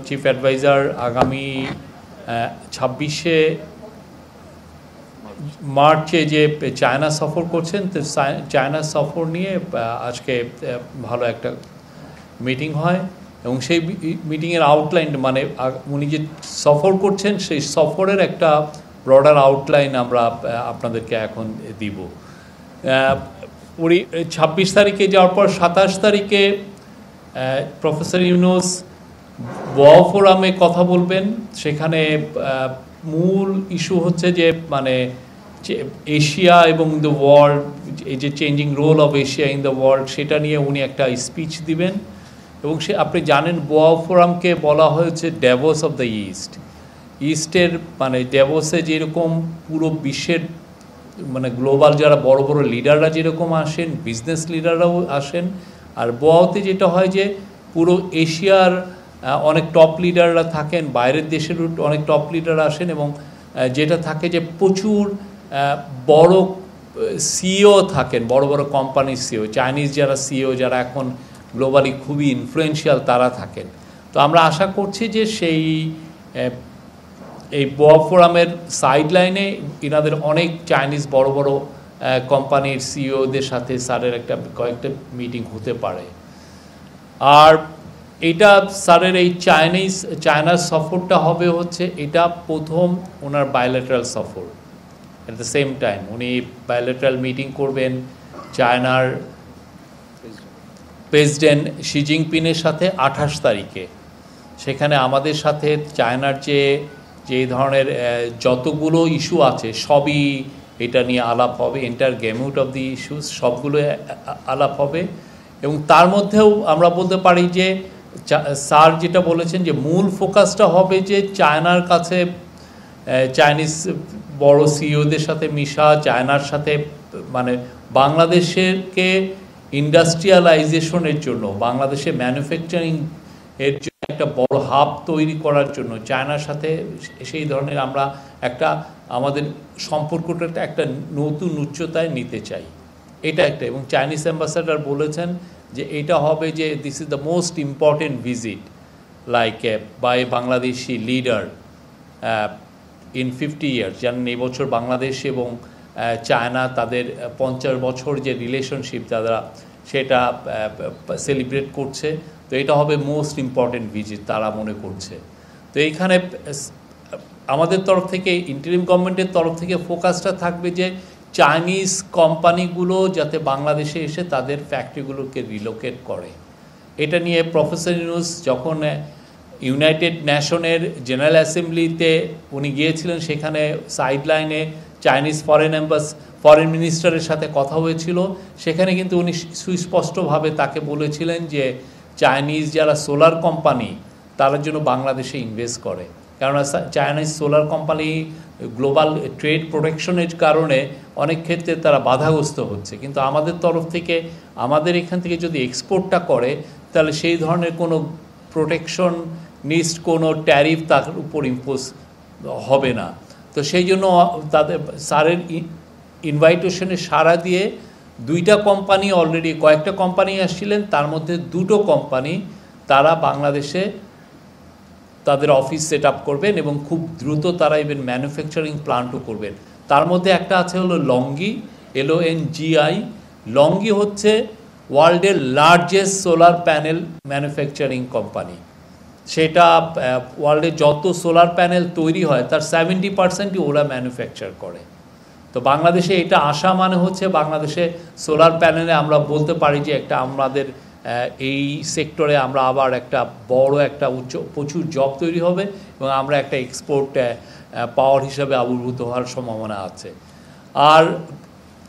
Chief adviser আগামী 26শে মার্চে যে চায়না সফর করছেন, তো চায়না সফর নিয়ে আজকে ভালো একটা মিটিং হয় এবং সেই মিটিংয়ের আউটলাইন মানে উনি যে সফর করছেন সেই সফরের একটা ব্রডার আউটলাইন আমরা আপনাদেরকে এখন দিব। উনি 26 তারিখে যাওয়ার পর 27 তারিখে প্রফেসর ইউনূস ওয়াও ফোরামে কথা বলবেন। সেখানে মূল ইস্যু হচ্ছে যে মানে এশিয়া এবং দ্য ওয়ার্ল্ড, এই যে changing role of Asia in the world, সেটা নিয়ে উনি একটা স্পিচ দিবেন। এবং আপনি জানেন ওয়াও ফোরামকে বলা হয়েছে ড্যাভোস অফ দ্য ইস্টের মানে ড্যাভোসে যেরকম পুরো বিশ্বের মানে গ্লোবাল যারা বড় বড় লিডাররা যেরকম আসেন, বিজনেস লিডাররাও আসেন, আর ওয়াওতে যেটা হয় যে পুরো এশিয়ার অনেক টপ লিডাররা থাকেন, বাইরের দেশের অনেক টপ লিডার আসেন, এবং যেটা থাকে যে প্রচুর বড় সিইও থাকেন, বড় বড় কোম্পানির সিইও, চাইনিজ যারা সিইও যারা এখন গ্লোবালি খুবই ইনফ্লুয়েন্সিয়াল তারা থাকেন। তো আমরা আশা করছি যে এই ওয়াও ফোরামের সাইডলাইনে এনাদের অনেক চাইনিজ বড় বড় কোম্পানির সিইওদের সাথে স্যারের কয়েকটা মিটিং হতে পারে। আর এটা স্যারের এই চায়নার সফরটা হবে হচ্ছে এটা প্রথম ওনার বায়োলেটারাল সফর। অ্যাট দ্য সেম টাইম উনি বায়োলেটারাল মিটিং করবেন চায়নার প্রেসিডেন্ট শি জিনপিংয়ের সাথে 28 তারিখে। সেখানে আমাদের সাথে চায়নার যে ধরনের যতগুলো ইস্যু আছে সবই এটা নিয়ে আলাপ হবে, এন্টার গেমিউট অফ দি ইস্যুস সবগুলো আলাপ হবে। এবং তার মধ্যেও আমরা বলতে পারি যে স্যার যেটা বলেছেন যে মূল ফোকাসটা হবে যে চায়নার কাছে চাইনিজ বড় সিইওদের সাথে মিশা, চায়নার সাথে মানে বাংলাদেশকে ইন্ডাস্ট্রিয়ালাইজেশনের জন্য, বাংলাদেশে ম্যানুফ্যাকচারিং এর জন্য একটা বড় হাব তৈরি করার জন্য চায়নার সাথে সেই ধরনের আমরা আমাদের সম্পর্কটা একটা নতুন উচ্চতায় নিতে চাই, এটা একটা। এবং চাইনিজ অ্যাম্বাসাডার বলেছেন যে এটা হবে যে this is the most important visit like by Bangladeshi leader in 50 years. জানেন এই বছর বাংলাদেশ এবং চায়না তাদের 50 বছর যে রিলেশনশিপ তারা সেটা সেলিব্রেট করছে। তো এটা হবে মোস্ট ইম্পর্টেন্ট ভিজিট তারা মনে করছে। তো এইখানে আমাদের তরফ থেকে, ইন্টারিম গভর্নমেন্টের তরফ থেকে ফোকাসটা থাকবে যে চাইনিজ কোম্পানিগুলো যাতে বাংলাদেশে এসে তাদের ফ্যাক্টরিগুলোকে রিলোকেট করে। এটা নিয়ে প্রফেসর ইউনূস যখন ইউনাইটেড নেশনের জেনারেল অ্যাসেম্বলিতে উনি গিয়েছিলেন, সেখানে সাইডলাইনে চাইনিজ ফরেন মিনিস্টারের সাথে কথা হয়েছিল। সেখানে কিন্তু উনি সুস্পষ্টভাবে তাকে বলেছিলেন যে চাইনিজ যারা সোলার কোম্পানি তারা জন্য বাংলাদেশে ইনভেস্ট করে, কেননা Chinese solar company global trade প্রোটেকশনের কারণে অনেক ক্ষেত্রে তারা বাধাগ্রস্ত হচ্ছে। কিন্তু আমাদের তরফ থেকে, আমাদের এখান থেকে যদি এক্সপোর্টটা করে তাহলে সেই ধরনের কোনো প্রোটেকশনিস্ট কোনো ট্যারিফ তার উপর ইম্পোজ হবে না। তো সেই জন্য তাদের স্যারের ইনভাইটেশনে সাড়া দিয়ে দুইটা কোম্পানি, অলরেডি কয়েকটা কোম্পানি আসছিলেন, তার মধ্যে দুটো কোম্পানি তারা বাংলাদেশে তাদের অফিস সেট আপ করবেন এবং খুব দ্রুত তারা ইভেন ম্যানুফ্যাকচারিং প্লান্টও করবেন। তার মধ্যে একটা আছে হলো লংগি, LONGI। লংগি হচ্ছে ওয়ার্ল্ডের largest solar panel manufacturing company. সেটা ওয়ার্ল্ডে যত সোলার প্যানেল তৈরি হয় তার 70%ই ওরা ম্যানুফ্যাকচার করে। তো বাংলাদেশে এটা আসা মানে হচ্ছে বাংলাদেশে সোলার প্যানেলে আমরা বলতে পারি যে আমাদের এই সেক্টরে আমরা আবার বড় প্রচুর জব তৈরি হবে এবং আমরা একটা এক্সপোর্ট পাওয়ার হিসাবে আবির্ভূত হওয়ার সম্ভাবনা আছে। আর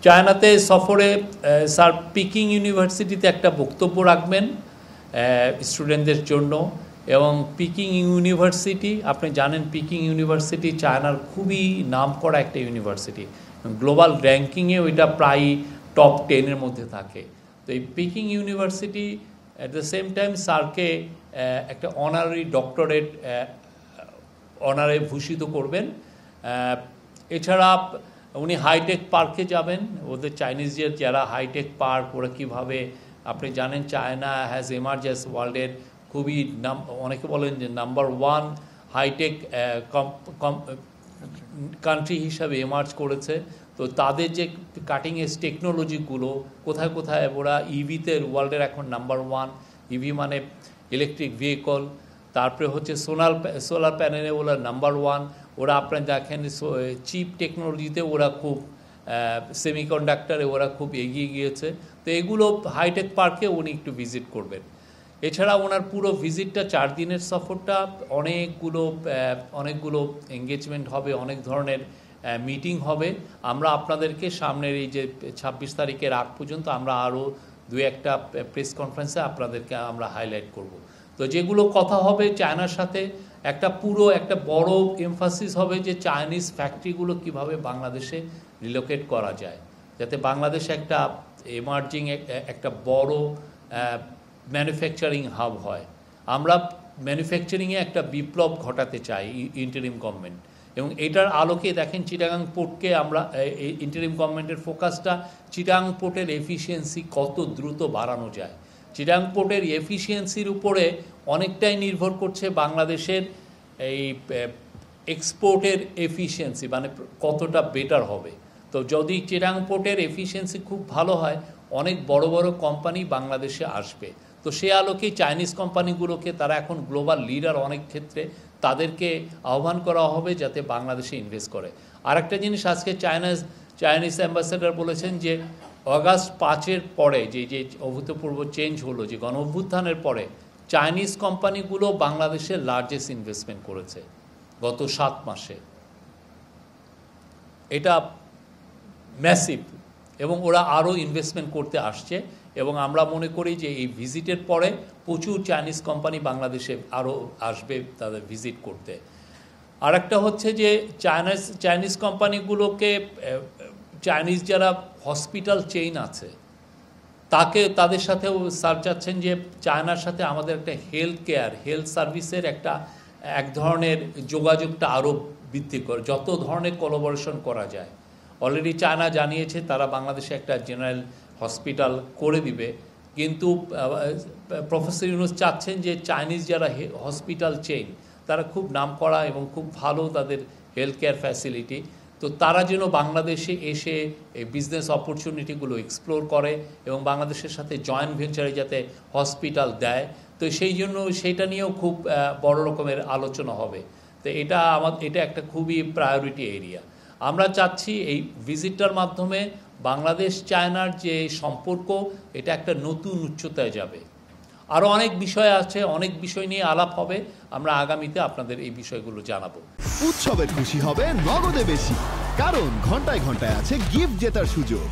চায়নাতে সফরে স্যার পিকিং ইউনিভার্সিটিতে একটা বক্তব্য রাখবেন স্টুডেন্টদের জন্য। এবং পিকিং ইউনিভার্সিটি, আপনি জানেন পিকিং ইউনিভার্সিটি চায়নার খুবই নামকরা একটা ইউনিভার্সিটি, গ্লোবাল র্যাঙ্কিংয়ে ওইটা প্রায় টপ 10-এর মধ্যে থাকে। তো এই Peking university at the same time স্যারকে একটা অনারারি ডক্টরেট অনারে ভূষিত করবেন। এছাড়া উনি হাইটেক পার্কে যাবেন। ওদের চাইনিজদের যারা হাইটেক পার্ক, ওরা কীভাবে, আপনি জানেন চায়না হ্যাজ এমার্জ অ্যাজ ওয়ার্ল্ডের খুবই অনেকে বলেন যে নাম্বার 1 হাইটেক কান্ট্রি হিসাবে এমার্জ করেছে। তো তাদের যে কাটিং এজ টেকনোলজিগুলো কোথায় কোথায় ওরা ইভিতে ওয়ার্ল্ডের এখন নাম্বার 1, ইভি মানে ইলেকট্রিক ভেহিকল, তারপরে হচ্ছে সোলার প্যানেলে ওরা নাম্বার 1, ওরা আপনার দেখেন চিপ টেকনোলজিতে ওরা খুব সেমিকন্ডাক্টরে ওরা খুব এগিয়ে গিয়েছে। তো এগুলো হাইটেক পার্কে উনি একটু ভিজিট করবেন। এছাড়া ওনার পুরো ভিজিটটা 4 দিনের সফরটা অনেকগুলো এঙ্গেজমেন্ট হবে, অনেক ধরনের মিটিং হবে। আমরা আপনাদেরকে সামনের এই যে 26 তারিখের আগ পর্যন্ত আমরা আরও 2-1টা প্রেস কনফারেন্সে আপনাদেরকে আমরা হাইলাইট করব। তো যেগুলো কথা হবে চায়নার সাথে একটা বড় এমফাসিস হবে যে চাইনিজ ফ্যাক্টরিগুলো কিভাবে বাংলাদেশে রিলোকেট করা যায়, যাতে বাংলাদেশে একটা এমার্জিং একটা বড় ম্যানুফ্যাকচারিং হাব হয়। আমরা ম্যানুফ্যাকচারিংয়ে একটা বিপ্লব ঘটাতে চাই ইন্টারিম গভর্নমেন্ট, এবং এটার আলোকে দেখেন চিটাগাং পোর্টকে আমরা ইন্টারিম গভর্নমেন্টের ফোকাসটা চিটাগাং পোর্টের এফিসিয়েন্সি কত দ্রুত বাড়ানো যায়। চিটাগাং পোর্টের এফিসিয়েন্সির উপরে অনেকটাই নির্ভর করছে বাংলাদেশের এই এক্সপোর্টের এফিসিয়েন্সি, মানে কতটা বেটার হবে। তো যদি চিটাগাং পোর্টের এফিসিয়েন্সি খুব ভালো হয়, অনেক বড় বড় কোম্পানি বাংলাদেশে আসবে। তো সে আলোকেই চাইনিজ কোম্পানিগুলোকে, তারা এখন গ্লোবাল লিডার অনেক ক্ষেত্রে, তাদেরকে আহ্বান করা হবে যাতে বাংলাদেশে ইনভেস্ট করে। আরেকটা জিনিস আজকে চাইনিজ অ্যাম্বাসেডার বলেছেন যে অগাস্ট 5-এর পরে যে অভূতপূর্ব চেঞ্জ হলো, যে গণ অভ্যুত্থানের পরে চাইনিজ কোম্পানিগুলো বাংলাদেশে লার্জেস্ট ইনভেস্টমেন্ট করেছে গত 7 মাসে। এটা ম্যাসিভ, এবং ওরা আরও ইনভেস্টমেন্ট করতে আসছে, এবং আমরা মনে করি যে এই ভিজিটের পরে প্রচুর চাইনিজ কোম্পানি বাংলাদেশে আরও আসবে তাদের ভিজিট করতে। আর একটা হচ্ছে যে চাইনিজ কোম্পানিগুলোকে, চাইনিজ যারা হসপিটাল চেইন আছে তাদের সাথেও স্যার চাচ্ছেন যে চায়নার সাথে আমাদের একটা হেলথ সার্ভিসের এক ধরনের যোগাযোগটা আরও বৃদ্ধি করে, যত ধরনের কোলাবোরেশন করা যায়। অলরেডি চায়না জানিয়েছে তারা বাংলাদেশে একটা জেনারেল হসপিটাল করে দিবে, কিন্তু প্রফেসর ইউনূস চাচ্ছেন যে চাইনিজ যারা হসপিটাল চেইন, তারা খুব নামকরা এবং খুব ভালো তাদের হেলথ কেয়ার ফ্যাসিলিটি, তো তারা যেন বাংলাদেশে এসে এই বিজনেস অপরচুনিটিগুলো এক্সপ্লোর করে এবং বাংলাদেশের সাথে জয়েন্ট ভেঞ্চারে যাতে হসপিটাল দেয়। তো সেই জন্য সেইটা নিয়েও খুব বড় রকমের আলোচনা হবে। তো এটা একটা খুবই প্রায়োরিটি এরিয়া। আমরা চাচ্ছি এই ভিজিটটার মাধ্যমে বাংলাদেশ চায়নার যে সম্পর্ক, এটা একটা নতুন উচ্চতায় যাবে। আরও অনেক বিষয় আছে, অনেক বিষয় নিয়ে আলাপ হবে, আমরা আগামীতে আপনাদের এই বিষয়গুলো জানাবো। উৎসবের খুশি হবে নগদে বেশি, কারণ ঘন্টায় ঘন্টায় আছে গিফট জেতার সুযোগ।